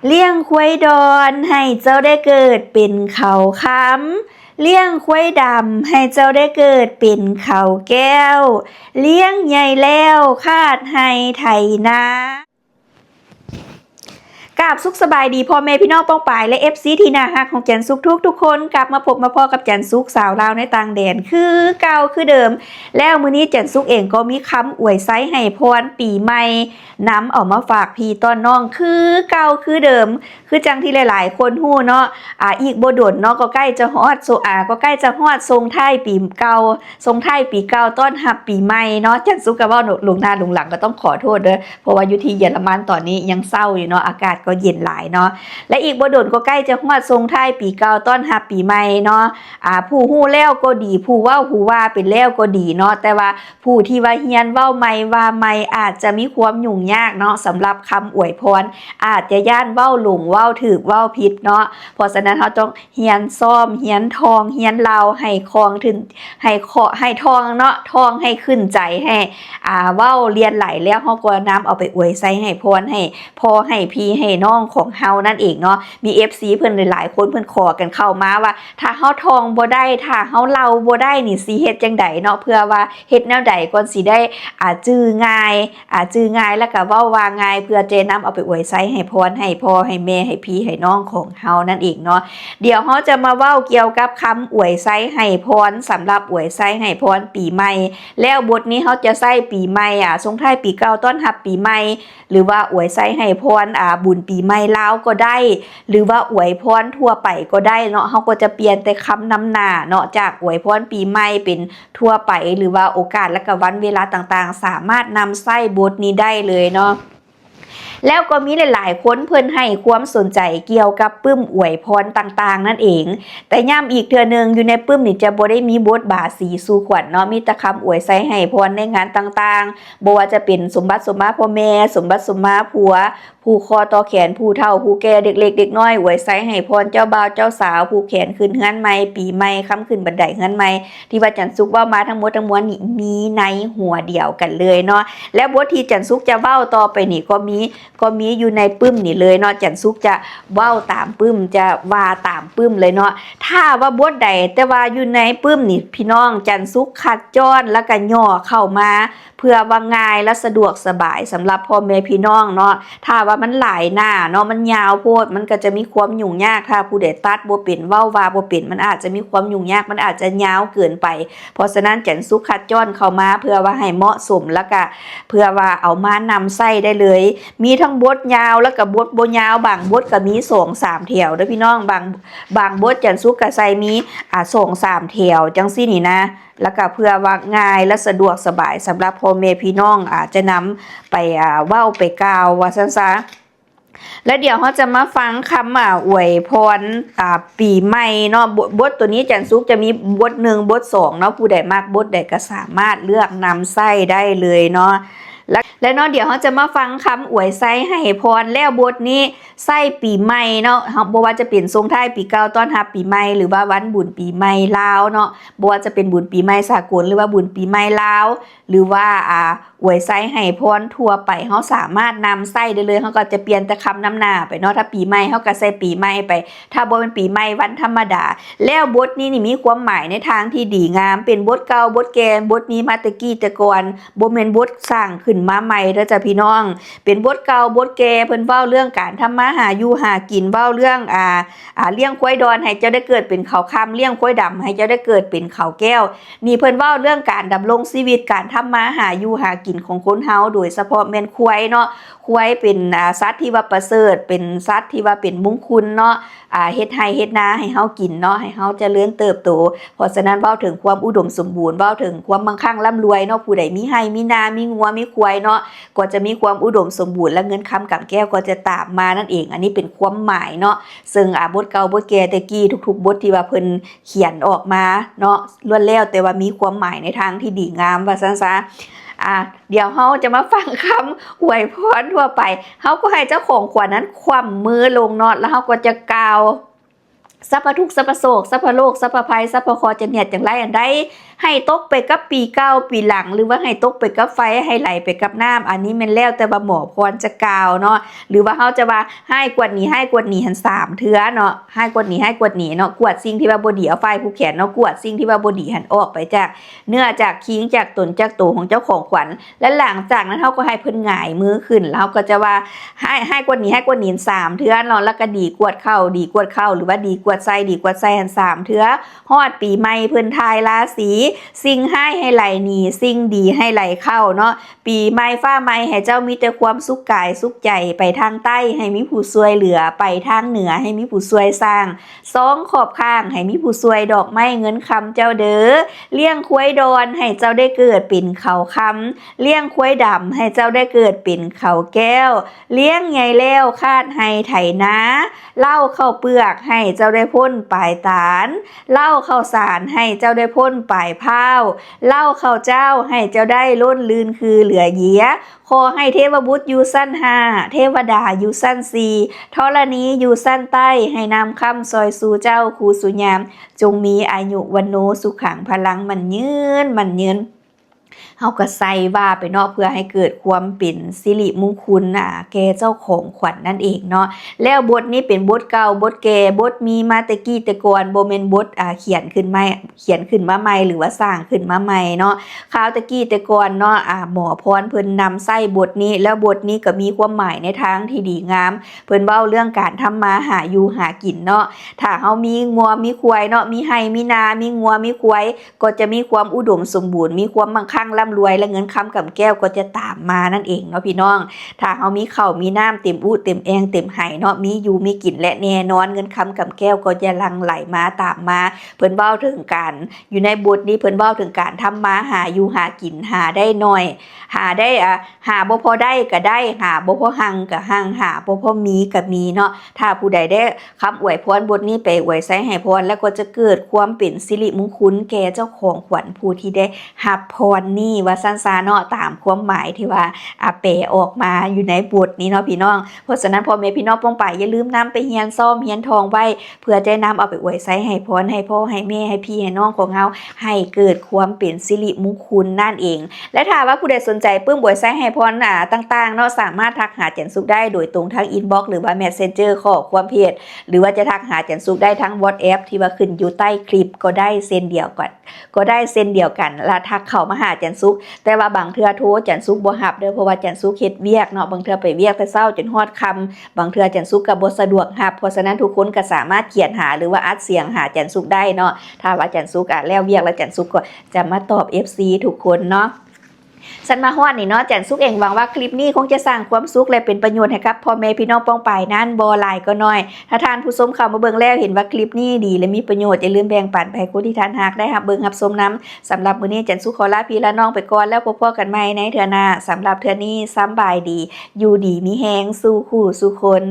เลี้ยงควายดอนให้เจ้าได้เกิดเป็นเขาค้ำเลี้ยงควายดำให้เจ้าได้เกิดเป็นเขาแก้วเลี้ยงใหญ่แล้วคาดให้ไถนากราบสุขสบายดีพ่อแม่พี่น้องป้องปายและFCที่น่าฮักของแจนสุขทุกคนกลับมาพบมาพอกับแจนสุขสาวลาวในต่างแดนคือเก่าคือเดิมแล้วมื้อนี้แจนสุขเองก็มีคำอวยไซให้พรปีใหม่นำเอามาฝากพี่ต้อนน้องคือเก่าคือเดิมคือจังที่หลายๆคนฮู้เนาะอีกบ่โดนเนาะก็ใกล้จะฮอดก็ใกล้จะฮอดทรงท้ายปีเก่าทรงท้ายปีเก่าต้อนรับปีใหม่เนาะแจนสุขก็เว้าหลงหน้าหลงหลังก็ต้องขอโทษเด้อเพราะว่าอยู่ที่เยอรมันตอนนี้ยังเศร้าอยู่เนาะอากาศก็เย็นหลายเนาะและอีกบ่โดนก็ใกล้จะฮอดทรงท้ายปีเก่าต้อนรับปีใหม่เนาะผู้ฮู้แล้วก็ดีผู้เว้าผู้ว่าเป็นแล้วก็ดีเนาะแต่ว่าผู้ที่ว่าเฮียนเว้าใหม่ว่าใหม่อาจจะมีความยุ่งยากเนาะสำหรับคำอวยพรอาจจะย่านเว้าหลงเว้าถูกเว้าผิดเนาะเพราะฉะนั้นเราต้องเฮียนซ้อมเฮียนทองเฮียนลาวให้คองถึงให้ทองเนาะทองให้ขึ้นใจให้เว้าเรียนไหลแล้วเฮาก็นำเอาไปอวยใส่ให้พรให้พ่อให้พี่ให้น้องของเฮานั่นเองเนาะมี FC เพิ่นหลายๆคนเพิ่นขอกันเข้ามาว่าถ้าเฮาทองบ่ได้ถ้าเฮาเล่าบ่ได้นี่สิเฮ็ดจังไดเนาะเพื่อว่าเฮ็ดแนวใดก่อนสิได้จื้อง่ายแล้วก็เว้าว่าง่ายเพื่อจะนำเอาไปอวยใส่ให้พรให้พ่อให้แม่ให้พี่ให้น้องของเฮานั่นเองเนาะเดี๋ยวเฮาจะมาเว้าเกี่ยวกับคำอวยใส่ให้พรสำหรับอวยใส่ให้พรปีใหม่แล้วบทนี้เฮาจะใส่ปีใหม่ส่งท้ายปีเก่าต้อนรับปีใหม่หรือว่าอวยใส่ให้พรบุญปีใหม่ลาวก็ได้หรือว่าอวยพรทั่วไปก็ได้เนาะเฮาก็จะเปลี่ยนแต่คำนำหน้าเนาะจากอวยพรปีใหม่เป็นทั่วไปหรือว่าโอกาสและก็วันเวลาต่างๆสามารถนำใส่บทนี้ได้เลยเนาะแล้วก็มีหลายๆคนเพิ่นให้ความสนใจเกี่ยวกับปึ้มอวยพรต่างๆนั่นเองแต่ย่ำอีกเทื่อนึงอยู่ในปึ้มนี่จะบ่ได้มีบทบาทสีสู่ขวัญเนาะมีแต่คำอวยใส่ให้พรในงานต่างๆบ่ว่าจะเป็นสมบัติสมมาพ่อแม่สมบัติสมมาผัวผู้คอต่อแขนผู้เฒ่าผู้แก่เด็กเล็กเด็กน้อยอวยใส่ให้พรเจ้าบ่าวเจ้าสาวผู้แขนขึ้นเฮือนใหม่ปีใหม่ค้ำขึ้นบันไดเฮือนใหม่ที่ว่าจันสุกว่ามาทั้งหมดทั้งมวลนี่มีในหัวเดียวกันเลยเนาะและบทที่จันสุกจะเว้าต่อไปนี่ก็มีอยู่ในปึ้มนี่เลยเนาะจันสุกจะเว้าตามปึ้มจะว่าตามปึ้มเลยเนาะถ้าว่าบทใดแต่ว่าอยู่ในปึ้มนี่พี่น้องจันสุกคัดจ้อนแล้วก็ย่อเข้ามาเพื่อว่าง่ายและสะดวกสบายสำหรับพ่อแม่พี่น้องเนาะถ้าว่ามันหลายหน้าเนาะมันยาวโพดมันก็จะมีความยุ่งยากถ้าผู้ใดตัดบ่เป็นเว้าว่าบ่เป็นมันอาจจะมีความยุ่งยากมันอาจจะยาวเกินไปเพราะฉะนั้นจันสุกคัดจ้อนเข้ามาเพื่อว่าให้เหมาะสมแล้วก็เพื่อว่าเอามานำใส่ได้เลยมีทั้งบทยาวแล้วก็บทบ่ยาวบางบทก็มี2-3แถวเด้อพี่น้องบางบทจันสุกก็ใส่มี2-3แถวจังซี่นี่นะแล้วก็เพื่อว่าง่ายและสะดวกสบายสำหรับพ่อแม่พี่น้องอาจจะนำไปเว้าไปกล่าวว่าซั่นซะและเดี๋ยวเราจะมาฟังคำอวยพรปีใหม่เนาะบทตัวนี้จันสุกจะมีบท1บท2เนาะผู้ใดมากบทใดก็สามารถเลือกนำใส่ได้เลยเนาะและเนาะเดี๋ยวเราจะมาฟังคำอวยไส้ให้พรแล้วบทนี้ไส้ปีใหม่เนาะบ่ว่าจะเป็นทรงท้ายปีเก่าต้อนรับปีใหม่หรือว่าวันบุญปีใหม่ลาวเนาะบ่ว่าจะเป็นบุญปีใหม่สากลหรือว่าบุญปีใหม่ลาวหรือว่าอวยไส้ให้พรทั่วไปเราสามารถนำไส้ได้เลยเราก็จะเปลี่ยนแต่คำนำหน้าไปเนาะถ้าปีใหม่เราก็ใส่ปีใหม่ไปถ้าบ่เป็นปีใหม่วันธรรมดาแล้วบทนี้นี่มีความหมายในทางที่ดีงามเป็นบทเก่าบทแก่บทนี้มาแตะกี้แต่ก่อนบ่แม่นบทสร้างขึ้นมาใหม่เด้อจ้ะพี่น้องเป็นบทเก่าบทแก่เพิ่นเว้าเรื่องการทำมาหาอยู่หากินเว้าเรื่องเลี้ยงควายดอนให้เจ้าได้เกิดเป็นเขาค่ำเลี้ยงควายดำให้เจ้าได้เกิดเป็นเขาแก้วนี่เพิ่นเว้าเรื่องการดำรงชีวิตการทำมาหาอยู่หากินของคนเฮาโดยเฉพาะแม่นควายเนาะควายเป็นสัตว์ที่ว่าประเสริฐเป็นสัตว์ที่ว่าเป็นมงคลเนาะเฮ็ดให้เฮ็ดนาให้เฮากินเนาะให้เฮาเจริญเติบโตเพราะฉะนั้นเว้าถึงความอุดมสมบูรณ์เว้าถึงความมั่งคั่งร่ำรวยเนาะผู้ใดมีให้มีนามีงัวมีควายเนาะก็จะมีความอุดมสมบูรณ์และเงินคำกับแก้วก็จะตามมานั่นเองอันนี้เป็นความหมายเนาะซึ่งบทเก่าบทแก่แต่กี้ทุกๆบทที่ว่าเพิ่นเขียนออกมาเนาะล้วนแล้วแต่ว่ามีความหมายในทางที่ดีงามว่าซั่นซะเดี๋ยวเราจะมาฟังคำอวยพรทั่วไปเขาก็ให้เจ้าของขวัญนั้นคว่ำมือลงเนาะแล้วเขาก็จะกล่าวสัพพทุกข์สัพพโศกสัพพโลกสัพพภัยสัพพคอจะเนียดอย่างไรอันใด ให้ตกไปกับปีเก่าปีหลังหรือว่าให้ตกไปกับไฟให้ไหลไปกับน้ำอันนี้มันแล้วแต่ว่าหมอพรจะกล่าวเนาะหรือว่าเขาจะว่าให้กวดหนีให้กวดหนีหัน3เทื่อเนาะให้กวดหนีให้กวดหนีเนาะกวดสิ่งที่ว่าบ่ดีเอาไฟผู้แขนเนาะกวดสิ่งที่ว่าบ่ดีหันออกไปจากเนื้อจากคิงจากตนจากตัวของเจ้าของขวัญและหลังจากนั้นเขาก็ให้เพิ่นหงายมือขึ้นแล้วก็จะว่าให้กวดหนีให้กวดหนี3เทื่อเนาะแล้วก็ดีกวดเข้าดีกวดเข้าหรือว่าดีกวดใส่ดีกวดใส่หัน3เทื่อฮอดปีใหม่เพิ่นทายราศีสิ่งให้ไหลหนีสิ่งดีให้ไหลเข้าเนาะปีใหม่ฟ้าใหม่ให้เจ้ามีแต่ความสุขกายสุขใจไปทางใต้ให้มีผู้ช่วยเหลือไปทางเหนือให้มีผู้ช่วยสร้าง2ขอบข้างให้มีผู้ช่วยดอกไม้เงินคำเจ้าเด้อเลี้ยงควายดอนให้เจ้าได้เกิดเป็นเขาคำเลี้ยงควายดำให้เจ้าได้เกิดเป็นเขาแก้วเลี้ยงใหญ่แล้วคาดให้ไถนาเล่าเข้าเปลือกให้เจ้าได้พ่นปลายตาลเล่าเข้าสารให้เจ้าได้พ่นปลายพร้าวเล่าเข้าเจ้าให้เจ้าได้ล้นลืนคือเหลือเยียขอให้เทวบุตรอยู่สั้น5เทวดาอยู่สั้น4ธรณีอยู่สั้นใต้ให้นำคำซอยสู่เจ้าครูสุญามจงมีอายุวันโนสุขังพลังมันยืนเฮาก็ใส่ว่าไปเนาะเพื่อให้เกิดความเป็นสิริมงคลแก่เจ้าของขวัญ นั่นเองเนาะแล้วบทนี้เป็นบทเก่าบทแก่บทมีมาแต่กี้แต่ก่อนบ่แม่นบทเขียนขึ้นมาใหม่หรือว่าสร้างขึ้นมาใหม่เนาะคราวตะกี้แต่ก่อนเนาะหมอพรเพิ่นนำใส่บทนี้แล้วบทนี้ก็มีความหมายในทางที่ดีงามเพิ่นเว้าเรื่องการทำมาหาอยู่หากินเนาะถ้าเฮามีงัวมีควายเนาะมีไร่มีนามีงัวมีควายก็จะมีความอุดมสมบูรณ์มีความมั่งคั่งร่ำรวยและเงินคำกับแก้วก็จะตามมานั่นเองเนาะพี่น้องถ้าเฮามีข้าวมีน้ำเต็มอู้เต็มแองเต็มไหเนาะมีอยู่มีกินและแน่นอนเงินคำกับแก้วก็จะหลั่งไหลมาตามมาเพิ่นเว้าถึงการอยู่ในบทนี้เพิ่นเว้าถึงการทำมาหาอยู่หากินหาได้น้อยหาได้หาบ่พอได้ก็ได้หาบ่พอหังก็หังหาบ่พอมีก็มีเนาะถ้าผู้ใดได้คำอวยพรบทนี้ไปอวยใส่ให้พรแล้วก็จะเกิดความเป็นสิริมงคลแก่เจ้าของขวัญผู้ที่ได้รับพรนี้ว่าซั่นซาเนาะตามความหมายที่ว่าแปลออกมาอยู่ในบทนี้เนาะพี่น้องเพราะฉะนั้นพ่อแม่พี่น้องป้องไปอย่าลืมนำไปเฮียนซ่อมเฮียนทองไว้เพื่อจะนำเอาไปอวยใส่ให้พรให้พ่อให้แม่ให้พี่ให้น้องของเฮาให้เกิดความเป็นสิริมงคลนั่นเองและถ้าว่าผู้ใดสนใจปึ้มอวยใส่ให้พรต่างๆเนาะสามารถทักหาจันสุขได้โดยตรงทางอินบ็อกซ์หรือว่า Messenger ข้อความเพจหรือว่าจะทักหาจันสุขได้ทั้ง WhatsApp ที่ว่าขึ้นอยู่ใต้คลิปก็ได้เส้นเดียวกันและทักเข้ามาหาจันสุขแต่ว่าบางเทื่อโทรจันสุขบ่รับเด้อเพราะว่าจันสุขเฮ็ดเวียกเนาะบางเทื่อไปเวียกแต่เช้าจนฮอดค่ำบางเทื่อจันสุขก็บ่สะดวกรับเพราะฉะนั้นทุกคนก็สามารถเขียนหาหรือว่าอัดเสียงหาจันสุขได้เนาะถ้าว่าจันสุขแล้วเวียกแล้วจันสุขก็จะมาตอบ FC ทุกคนเนาะฉันมาฮอดนี่เนาะจันสุขเองหวังว่าคลิปนี้คงจะสร้างความสุขและเป็นประโยชน์ให้กับพ่อแม่พี่น้องป้องปายนั่นบ่หลายก็น้อยถ้าท่านผู้ชมเข้ามาเบิ่งแล้วเห็นว่าคลิปนี้ดีและมีประโยชน์อย่าลืมแบ่งปันไปให้คนที่ท่านฮักได้รับเบิ่งรับชมนำสำหรับมื้อนี้จันสุขขอลาพี่และน้องไปก่อนแล้วพบกันใหม่ในเทื่อหน้าสำหรับเทื่อนี้สำบายดีอยู่ดีมีแฮงสู้คู่สู้คน